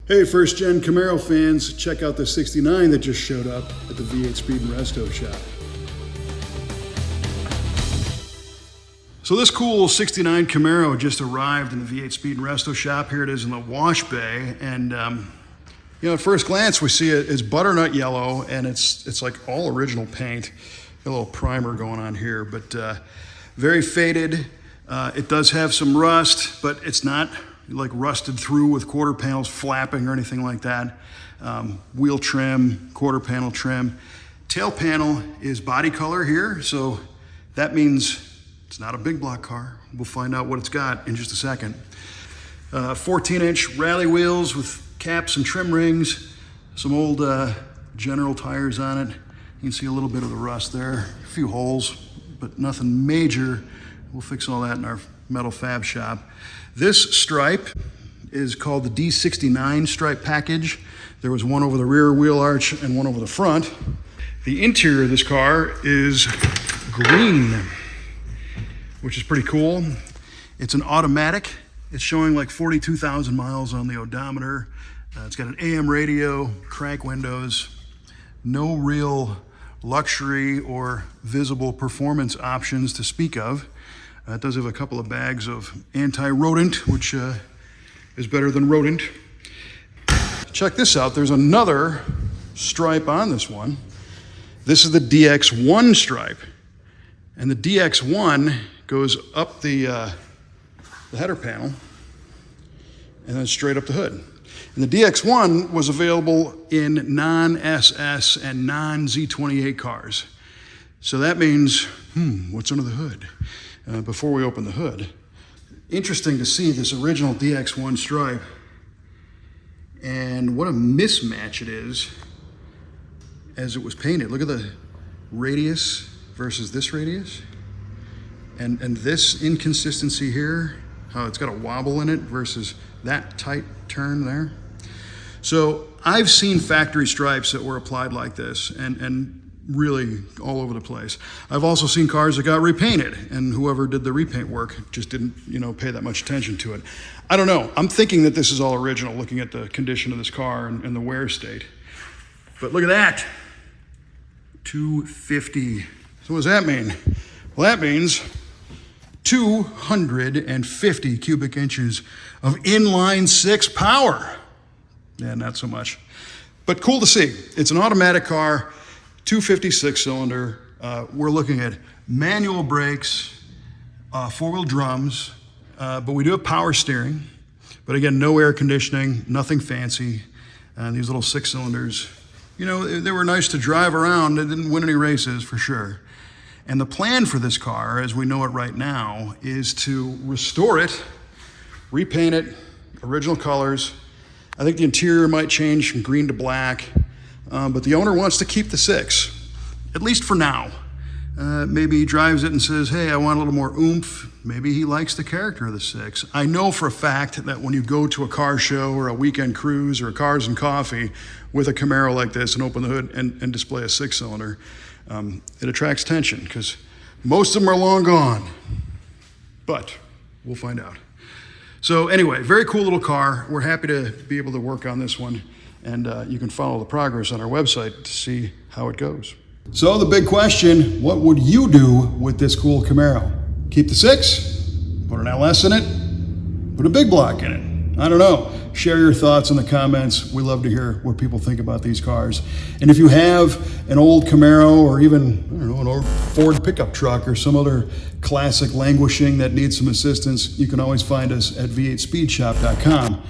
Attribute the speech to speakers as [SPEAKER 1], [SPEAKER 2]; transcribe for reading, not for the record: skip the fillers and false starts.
[SPEAKER 1] Hey, first gen Camaro fans, check out the 69 that just showed up at the V8 Speed and Resto shop. So this cool 69 Camaro just arrived in the V8 Speed and Resto shop. Here it is in the wash bay. And you know, at first glance, we see it's butternut yellow, and it's like all original paint. Got a little primer going on here, but very faded. It does have some rust, but it's not like rusted through with quarter panels flapping or anything like that. Wheel trim, quarter panel trim. Tail panel is body color here, so that means it's not a big block car. We'll find out what it's got in just a second. 14-inch rally wheels with caps and trim rings, some old General tires on it. You can see a little bit of the rust there, a few holes, but nothing major. We'll fix all that in our metal fab shop. This stripe is called the D69 stripe package. There was one over the rear wheel arch and one over the front. The interior of this car is green, which is pretty cool. It's an automatic. It's showing like 42,000 miles on the odometer. It's got an AM radio, crank windows, no real luxury or visible performance options to speak of. It does have a couple of bags of anti-rodent, which is better than rodent. Check this out. There's another stripe on this one. This is the DX1 stripe. And the DX1 goes up the header panel and then straight up the hood. And the DX1 was available in non-SS and non-Z28 cars. So that means, what's under the hood? Before we open the hood, interesting to see this original DX1 stripe and what a mismatch it is as it was painted. Look at the radius versus this radius, and this inconsistency here, how it's got a wobble in it versus that tight turn there. So I've seen factory stripes that were applied like this and really all over the place. I've also seen cars that got repainted, and whoever did the repaint work just didn't, pay that much attention to it. I don't know. I'm thinking that this is all original, looking at the condition of this car and the wear state. But look at that, 250. So what does that mean? Well, that means 250 cubic inches of inline six power. Yeah, not so much, but cool to see. It's an automatic car. 256 cylinder. We're looking at manual brakes, four-wheel drums, but we do have power steering. But again, no air conditioning, nothing fancy. These little 6 cylinders, they were nice to drive around. They didn't win any races for sure. And the plan for this car, as we know it right now, is to restore it, repaint it, original colors. I think the interior might change from green to black. But the owner wants to keep the 6, at least for now. Maybe he drives it and says, hey, I want a little more oomph. Maybe he likes the character of the 6. I know for a fact that when you go to a car show or a weekend cruise or a Cars and Coffee with a Camaro like this and open the hood and display a 6-cylinder, it attracts attention because most of them are long gone. But we'll find out. So anyway, very cool little car. We're happy to be able to work on this one. And you can follow the progress on our website to see how it goes. So the big question, what would you do with this cool Camaro? Keep the 6, put an LS in it, put a big block in it? I don't know. Share your thoughts in the comments. We love to hear what people think about these cars. And if you have an old Camaro or even, an old Ford pickup truck or some other classic languishing that needs some assistance, you can always find us at v8speedshop.com.